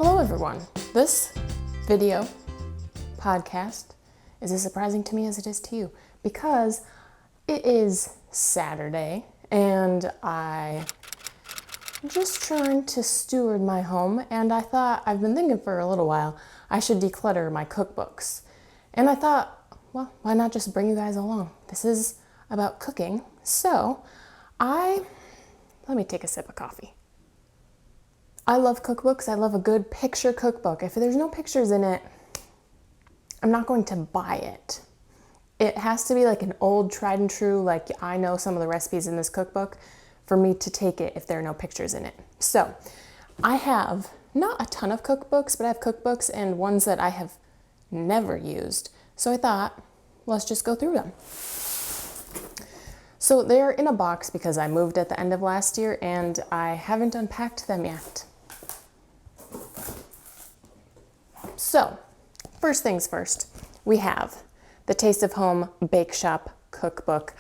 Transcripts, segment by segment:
Hello everyone. This video podcast is as surprising to me as it is to you because it is Saturday and I'm just trying to steward my home, and I thought, I've been thinking for a little while, I should declutter my cookbooks. And I thought, well, why not just bring you guys along? This is about cooking. So let me take a sip of coffee. I love cookbooks. I love a good picture cookbook. If there's no pictures in it, I'm not going to buy it. It has to be like an old tried and true, like I know some of the recipes in this cookbook, for me to take it if there are no pictures in it. So I have not a ton of cookbooks, but I have cookbooks and ones that I have never used. So I thought, let's just go through them. So they're in a box because I moved at the end of last year and I haven't unpacked them yet. So, first things first, we have the Taste of Home Bake Shop Cookbook.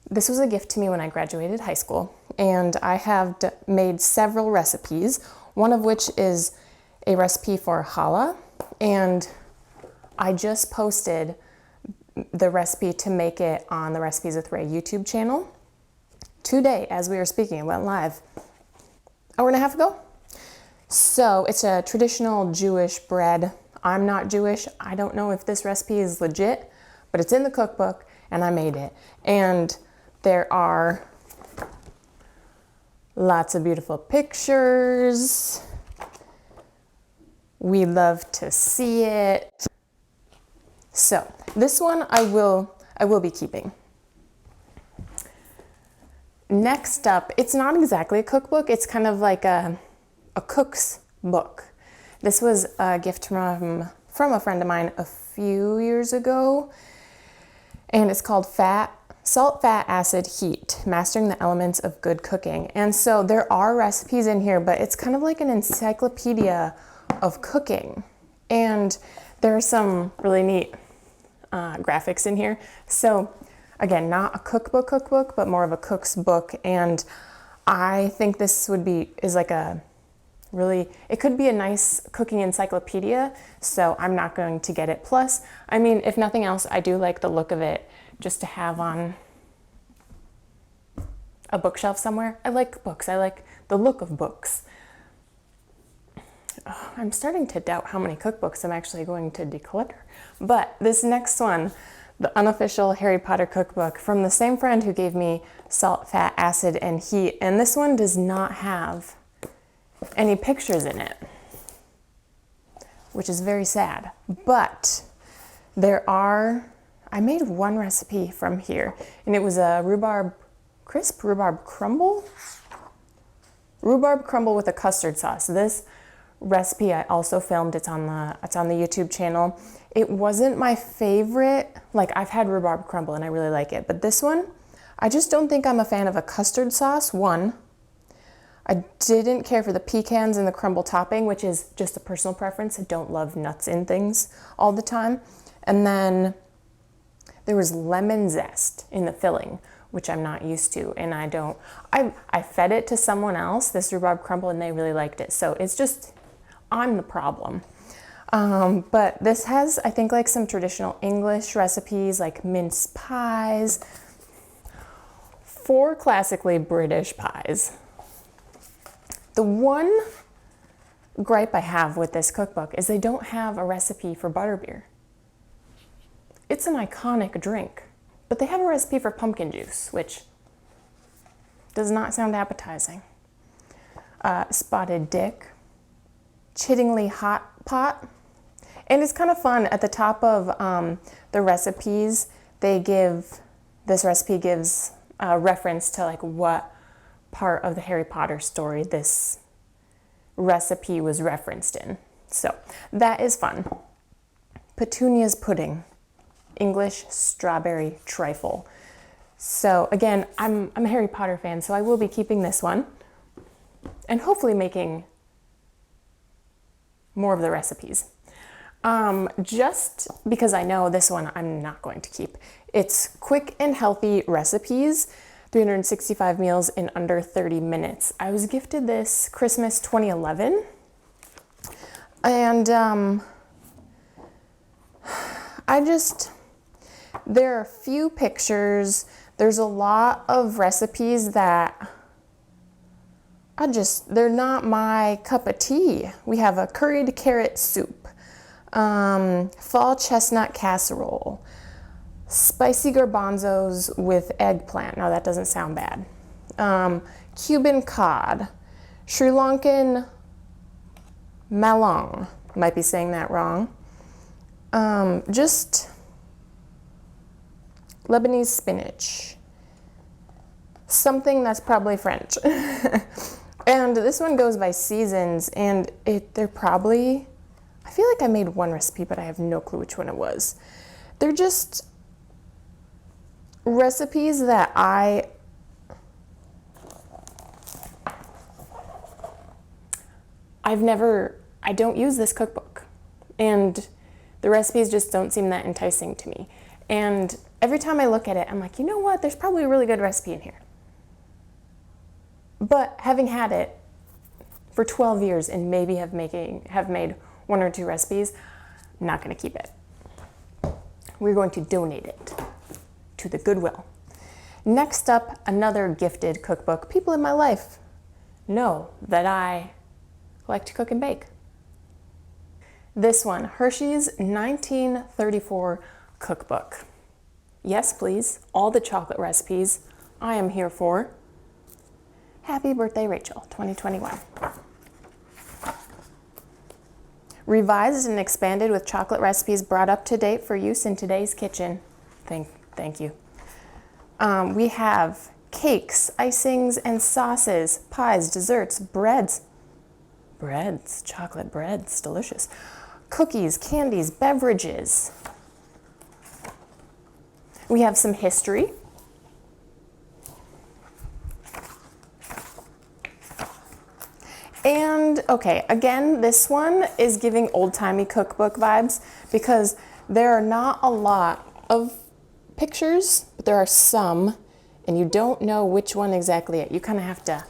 This was a gift to me when I graduated high school, and I have made several recipes, one of which is a recipe for challah, and I just posted the recipe to make it on the Recipes with Ray YouTube channel. Today, as we were speaking, it went live an hour and a half ago. So it's a traditional Jewish bread. I'm not Jewish. I don't know if this recipe is legit, but it's in the cookbook and I made it. And there are lots of beautiful pictures. We love to see it. So this one I will be keeping. Next up, it's not exactly a cookbook. It's kind of like a cook's book. This was a gift from a friend of mine a few years ago, and it's called Salt, Fat, Acid, Heat, Mastering the Elements of Good Cooking. And so there are recipes in here, but it's kind of like an encyclopedia of cooking. And there are some really neat graphics in here. So again, not a cookbook, but more of a cook's book. And I think this it could be a nice cooking encyclopedia, so I'm not going to get it. Plus, I mean, if nothing else, I do like the look of it just to have on a bookshelf somewhere. I like books. I like the look of books. Oh, I'm starting to doubt how many cookbooks I'm actually going to declutter. But this next one, the unofficial Harry Potter cookbook from the same friend who gave me Salt, Fat, Acid, and Heat, and this one does not have any pictures in it, which is very sad. But I made one recipe from here, and it was a rhubarb crumble with a custard sauce. This recipe I also filmed. It's on the YouTube channel. It wasn't my favorite. Like, I've had rhubarb crumble and I really like it, but this one, I just don't think I'm a fan of a custard sauce. One, I didn't care for the pecans and the crumble topping, which is just a personal preference. I don't love nuts in things all the time. And then there was lemon zest in the filling, which I'm not used to. And I fed it to someone else, this rhubarb crumble, and they really liked it. So it's just, I'm the problem. But this has, I think, like some traditional English recipes, like mince pies, 4 classically British pies. The one gripe I have with this cookbook is they don't have a recipe for butterbeer. It's an iconic drink, but they have a recipe for pumpkin juice, which does not sound appetizing. Spotted dick, chittingly hot pot, and it's kind of fun. At the top of the recipes, this recipe gives a reference to like what part of the Harry Potter story this recipe was referenced in. So that is fun. Petunia's pudding, English strawberry trifle. So again, I'm a Harry Potter fan, so I will be keeping this one and hopefully making more of the recipes. Just because I know this one I'm not going to keep. It's quick and healthy recipes, 365 meals in under 30 minutes. I was gifted this Christmas 2011, And there are a few pictures. There's a lot of recipes that they're not my cup of tea. We have a curried carrot soup, fall chestnut casserole, spicy garbanzos with eggplant. No, that doesn't sound bad. Cuban cod, Sri Lankan malong. Might be saying that wrong. Just Lebanese spinach. Something that's probably French. And this one goes by seasons, and they're probably, I feel like I made one recipe, but I have no clue which one it was. They're just recipes that I don't use this cookbook, and the recipes just don't seem that enticing to me. And every time I look at it, I'm like, you know what? There's probably a really good recipe in here. But having had it for 12 years and maybe have made one or two recipes, I'm not going to keep it. We're going to donate it to the Goodwill. Next up, another gifted cookbook. People in my life know that I like to cook and bake. This one, Hershey's 1934 cookbook. Yes, please, all the chocolate recipes I am here for. Happy birthday, Rachel, 2021. Revised and expanded with chocolate recipes brought up to date for use in today's kitchen. Thank you. We have cakes, icings, and sauces, pies, desserts, breads, chocolate breads, delicious. Cookies, candies, beverages. We have some history. And okay, again, this one is giving old-timey cookbook vibes because there are not a lot of pictures, but there are some, and you don't know which one exactly it. You kind of have to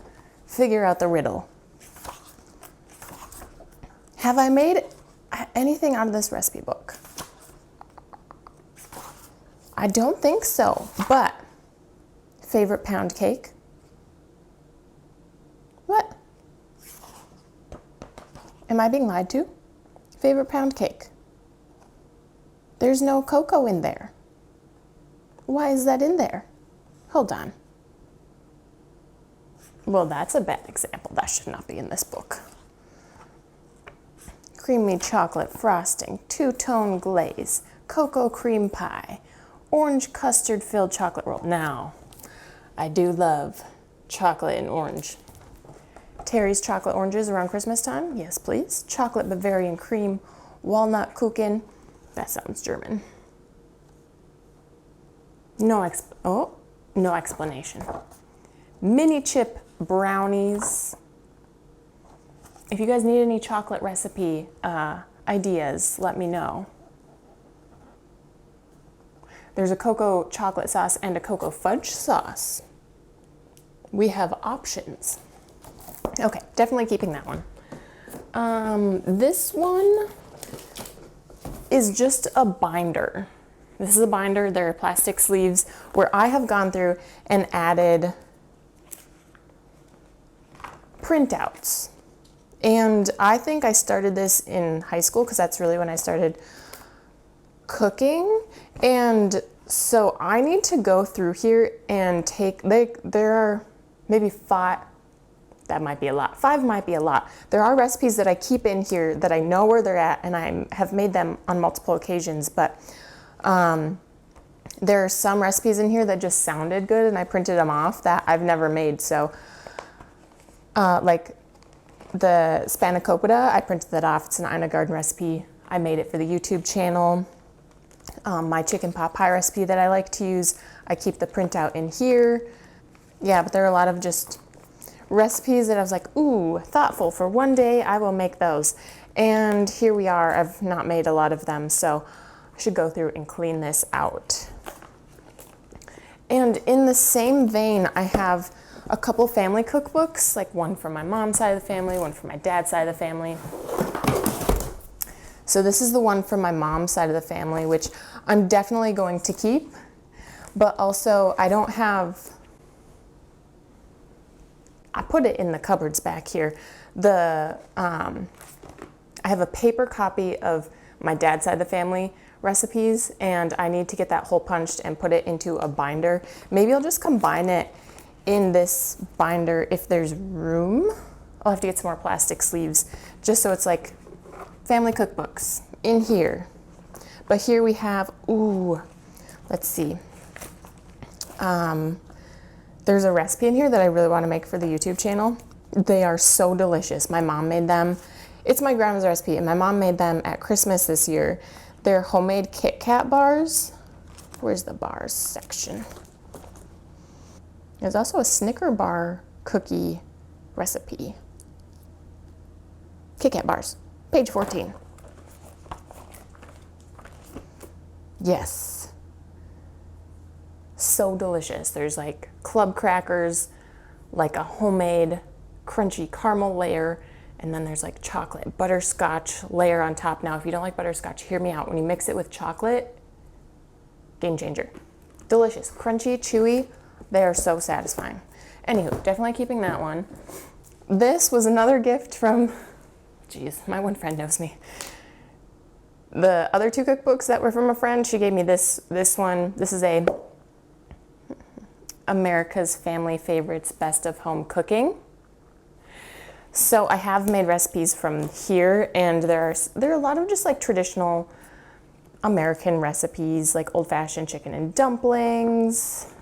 figure out the riddle. Have I made anything out of this recipe book? I don't think so, but favorite pound cake? What? Am I being lied to? Favorite pound cake? There's no cocoa in there. Why is that in there? Hold on. Well, that's a bad example. That should not be in this book. Creamy chocolate frosting, two-tone glaze, cocoa cream pie, orange custard filled chocolate roll. Now, I do love chocolate and orange. Terry's chocolate oranges around Christmas time? Yes, please. Chocolate Bavarian cream, walnut kuchen. That sounds German. No explanation. Mini chip brownies. If you guys need any chocolate recipe ideas, let me know. There's a cocoa chocolate sauce and a cocoa fudge sauce. We have options. Okay, definitely keeping that one. This one is just a binder. This is a binder. There are plastic sleeves where I have gone through and added printouts. And I think I started this in high school because that's really when I started cooking. And so I need to go through here and there are maybe 5. That might be a lot. 5 might be a lot. There are recipes that I keep in here that I know where they're at, and I have made them on multiple occasions, but there are some recipes in here that just sounded good, and I printed them off that I've never made. So like the spanakopita, I printed that off. It's an Ina Garden recipe. I made it for the YouTube channel. My chicken pot pie recipe that I like to use, I keep the printout in here. Yeah, but there are a lot of just recipes that I was like, ooh, thoughtful for one day, I will make those. And here we are. I've not made a lot of them, so I should go through and clean this out. And in the same vein, I have a couple family cookbooks, like one from my mom's side of the family, one from my dad's side of the family. So this is the one from my mom's side of the family, which I'm definitely going to keep, but also I put it in the cupboards back here. I have a paper copy of my dad's side of the family recipes, and I need to get that hole punched and put it into a binder. Maybe I'll just combine it in this binder if there's room. I'll have to get some more plastic sleeves just so it's like family cookbooks in here. But here we have, let's see. There's a recipe in here that I really want to make for the YouTube channel. They are so delicious. My mom made them. It's my grandma's recipe, and my mom made them at Christmas this year. They're homemade Kit Kat bars. Where's the bars section? There's also a Snicker bar cookie recipe. Kit Kat bars, page 14. Yes. So delicious. There's like club crackers, like a homemade crunchy caramel layer, and then there's like chocolate butterscotch layer on top. Now, if you don't like butterscotch, hear me out. When you mix it with chocolate, game changer. Delicious, crunchy, chewy. They are so satisfying. Anywho, definitely keeping that one. This was another gift from, my one friend knows me. The other two cookbooks that were from a friend, she gave me this one. This is a America's Family Favorites Best of Home Cooking. So I have made recipes from here, and there are a lot of just like traditional American recipes, like old-fashioned chicken and dumplings.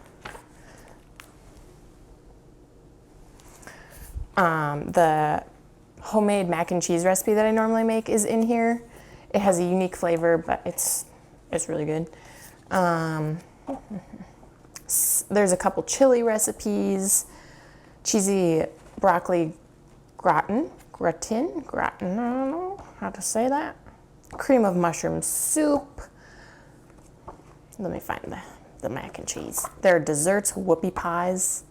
The homemade mac and cheese recipe that I normally make is in here. It has a unique flavor, but it's really good. There's a couple chili recipes, cheesy broccoli gratin, I don't know how to say that. Cream of mushroom soup. Let me find the mac and cheese. There are desserts, whoopie pies,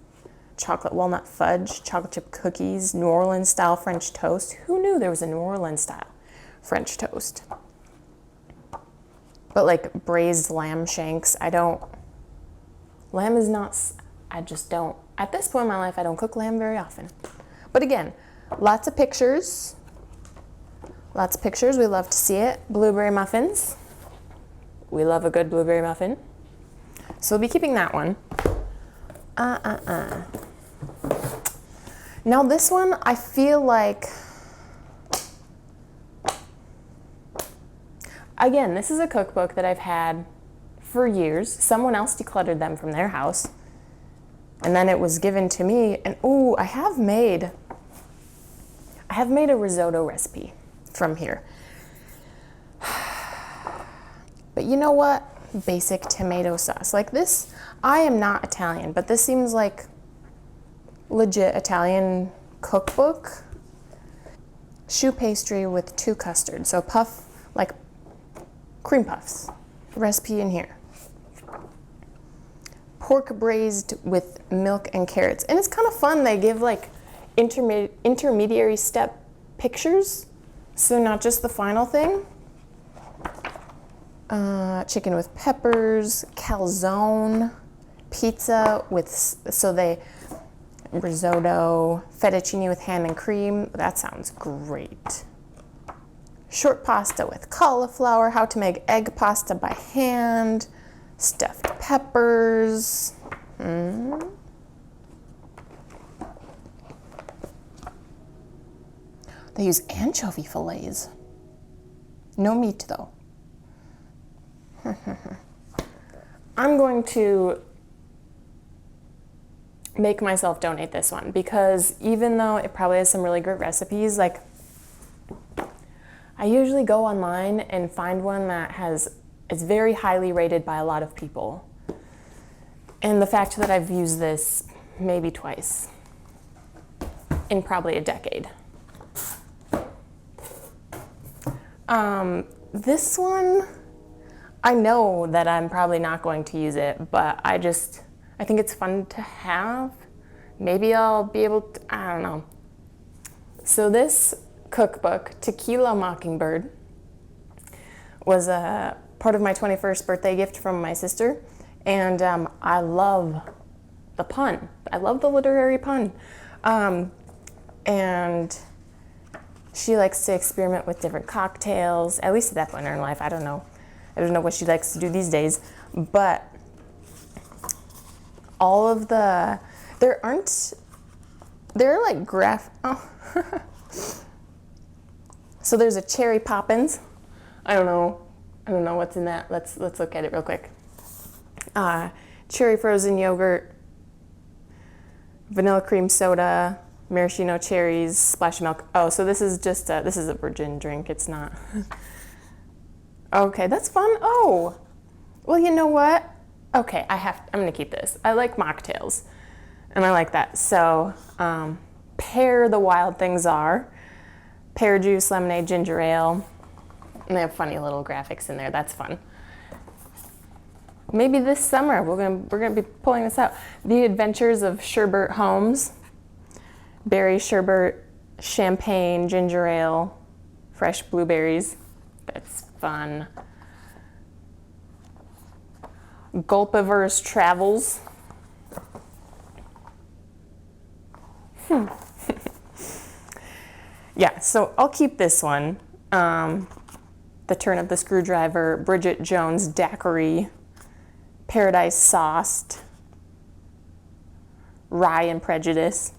chocolate walnut fudge, chocolate chip cookies, New Orleans style French toast. Who knew there was a New Orleans style French toast? But like braised lamb shanks, lamb is not, I just don't, at this point in my life, I don't cook lamb very often. But again, lots of pictures. We love to see it. Blueberry muffins. We love a good blueberry muffin. So we'll be keeping that one. Now this one, I feel like, again, this is a cookbook that I've had for years. Someone else decluttered them from their house, and then it was given to me, and I have made a risotto recipe from here. But you know what? Basic tomato sauce. Like this, I am not Italian, but this seems like legit Italian cookbook. Choux pastry with 2 custards. So puff, like cream puffs. Recipe in here. Pork braised with milk and carrots. And it's kind of fun. They give like intermediary step pictures. So not just the final thing. Chicken with peppers, calzone, pizza with, risotto, fettuccine with ham and cream. That sounds great. Short pasta with cauliflower, how to make egg pasta by hand, stuffed peppers. They use anchovy fillets. No meat though. I'm going to make myself donate this one because even though it probably has some really great recipes, like I usually go online and find one that it's very highly rated by a lot of people. And the fact that I've used this maybe twice in probably a decade. This one, I know that I'm probably not going to use it, but I think it's fun to have. Maybe I'll be able to, I don't know. So this cookbook, Tequila Mockingbird, was a part of my 21st birthday gift from my sister, and I love the pun. I love the literary pun. And she likes to experiment with different cocktails, at least at that point in her life. I don't know what she likes to do these days, but all of there are like so there's a cherry Poppins. I don't know what's in that. Let's look at it real quick. Cherry frozen yogurt, vanilla cream soda, maraschino cherries, splash of milk. Oh, so this is just this is a virgin drink. It's not. Okay, that's fun. Oh, well, you know what? Okay, I'm gonna keep this. I like mocktails, and I like that. So, pear the wild things are, pear juice, lemonade, ginger ale, and they have funny little graphics in there. That's fun. Maybe this summer we're gonna be pulling this out. The Adventures of Sherbert Holmes, berry sherbet, champagne, ginger ale, fresh blueberries. That's fun. Gulpiver's Travels. Yeah, so I'll keep this one. The Turn of the Screwdriver, Bridget Jones' Daiquiri, Paradise Sauced, Rye and Prejudice.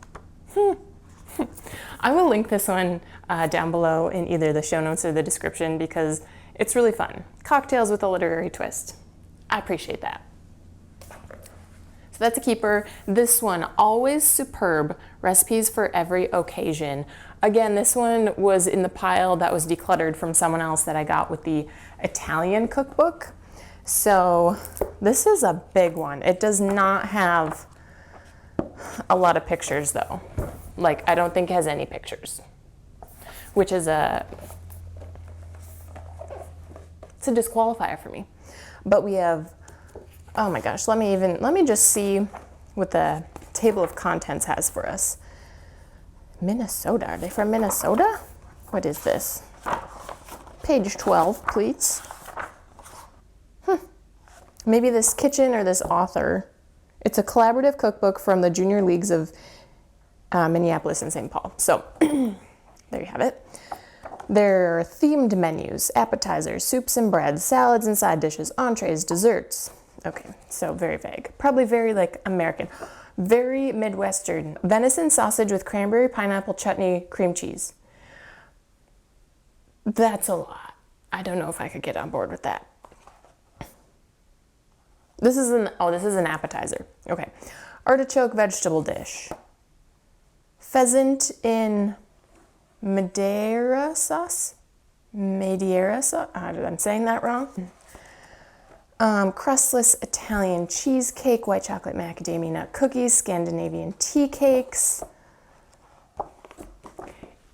I will link this one down below in either the show notes or the description because it's really fun. Cocktails with a literary twist. I appreciate that. So that's a keeper. This one, Always Superb, Recipes for Every Occasion. Again, this one was in the pile that was decluttered from someone else that I got with the Italian cookbook. So this is a big one. It does not have a lot of pictures though. Like, I don't think it has any pictures, which is it's a disqualifier for me. But we have, oh my gosh, let me just see what the table of contents has for us. Minnesota, are they from Minnesota? What is this? Page 12, please. Maybe this kitchen or this author. It's a collaborative cookbook from the Junior Leagues of Minneapolis and St. Paul. So there you have it. There are themed menus, appetizers, soups and breads, salads and side dishes, entrees, desserts. Okay, so very vague. Probably very like American. Very Midwestern. Venison sausage with cranberry, pineapple, chutney, cream cheese. That's a lot. I don't know if I could get on board with that. This is an appetizer. Okay. Artichoke vegetable dish. Pheasant in Madeira sauce? I'm saying that wrong. Crustless Italian cheesecake, white chocolate macadamia nut cookies, Scandinavian tea cakes.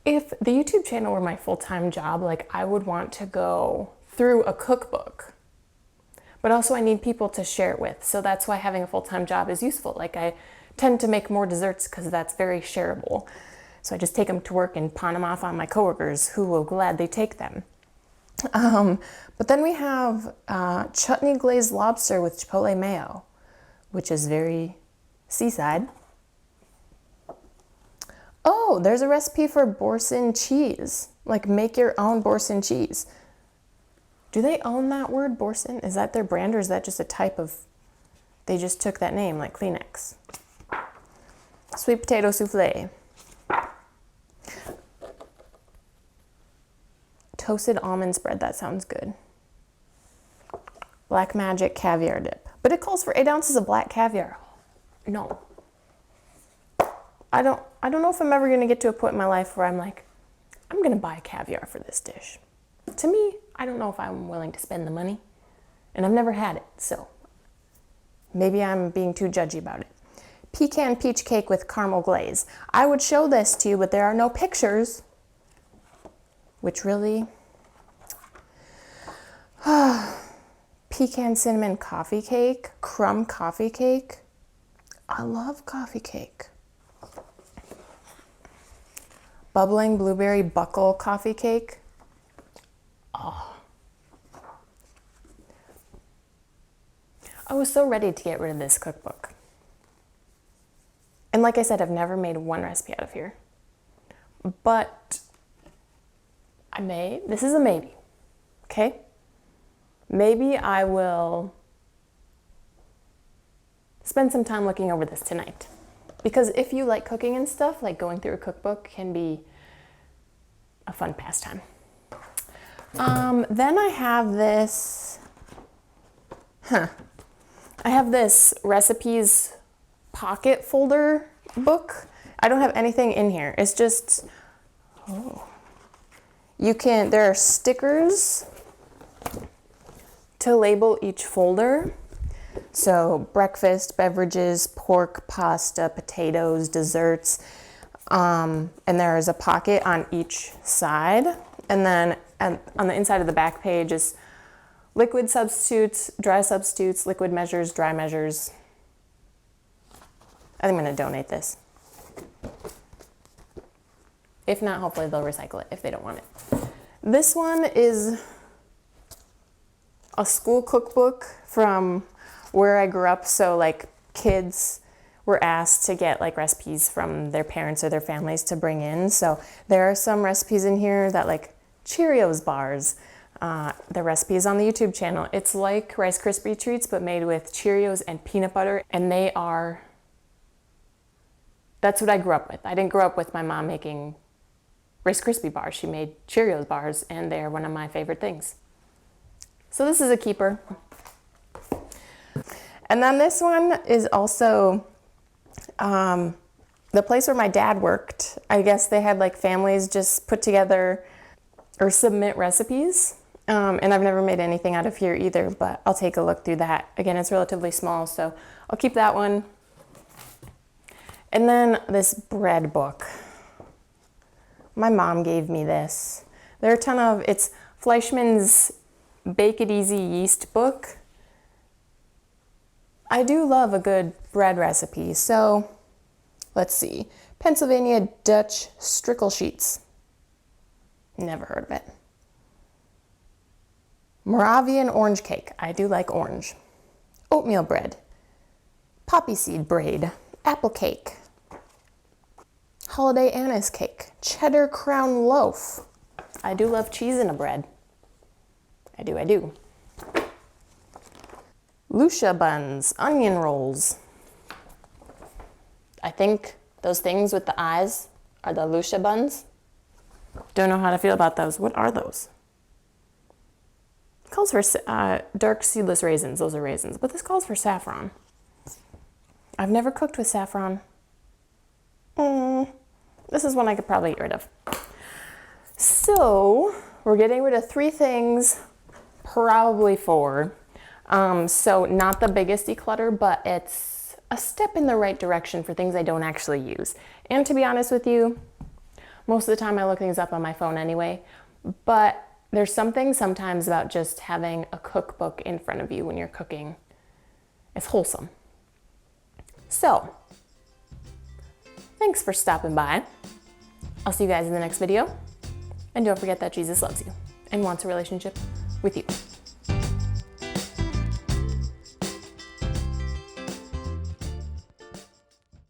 If the YouTube channel were my full-time job, like I would want to go through a cookbook, but also I need people to share it with. So that's why having a full-time job is useful. Like I tend to make more desserts because that's very shareable. So I just take them to work and pawn them off on my coworkers who will gladly take them. But then we have chutney glazed lobster with chipotle mayo, which is very seaside. Oh, there's a recipe for Boursin cheese. Like make your own Boursin cheese. Do they own that word, Boursin? Is that their brand or is that just a type of, they just took that name like Kleenex? Sweet potato souffle. Toasted almond spread, that sounds good. Black Magic caviar dip. But it calls for 8 ounces of black caviar. No. I don't know if I'm ever gonna get to a point in my life where I'm like, I'm gonna buy caviar for this dish. To me, I don't know if I'm willing to spend the money. And I've never had it, so maybe I'm being too judgy about it. Pecan peach cake with caramel glaze. I would show this to you, but there are no pictures. Which really... Pecan cinnamon coffee cake, crumb coffee cake. I love coffee cake. Bubbling blueberry buckle coffee cake. Oh, I was so ready to get rid of this cookbook. And like I said, I've never made one recipe out of here. But this is a maybe, okay? Maybe I will spend some time looking over this tonight. Because if you like cooking and stuff, like going through a cookbook can be a fun pastime. Then I have this, I have this recipes pocket folder book. I don't have anything in here. It's just, there are stickers to label each folder. So breakfast, beverages, pork, pasta, potatoes, desserts. And there is a pocket on each side. And then on the inside of the back page is liquid substitutes, dry substitutes, liquid measures, dry measures. I think I'm going to donate this. If not, hopefully they'll recycle it if they don't want it. This one is a school cookbook from where I grew up. So like kids were asked to get like recipes from their parents or their families to bring in. So there are some recipes in here that like Cheerios bars. The recipe is on the YouTube channel. It's like Rice Krispie treats, but made with Cheerios and peanut butter. And that's what I grew up with. I didn't grow up with my mom making Rice Krispie bars. She made Cheerios bars, and they're one of my favorite things. So this is a keeper. And then this one is also the place where my dad worked. I guess they had like families just put together or submit recipes. And I've never made anything out of here either, but I'll take a look through that. Again, it's relatively small, so I'll keep that one. And then this bread book. My mom gave me this. There are a ton of, it's Fleischmann's Bake It Easy Yeast book. I do love a good bread recipe, so let's see. Pennsylvania Dutch Strickle Sheets. Never heard of it. Moravian orange cake. I do like orange. Oatmeal bread. Poppy seed braid. Apple cake. Holiday anise cake. Cheddar crown loaf. I do love cheese in a bread. I do. Lucia buns. Onion rolls. I think those things with the eyes are the Lucia buns. Don't know how to feel about those. What are those? It calls for dark seedless raisins. Those are raisins, but this calls for saffron. I've never cooked with saffron. This is one I could probably get rid of. So we're getting rid of 3 things, probably 4. So not the biggest declutter, but it's a step in the right direction for things I don't actually use. And to be honest with you, most of the time I look things up on my phone anyway, but there's something sometimes about just having a cookbook in front of you when you're cooking. It's wholesome. So, thanks for stopping by. I'll see you guys in the next video. And don't forget that Jesus loves you and wants a relationship with you.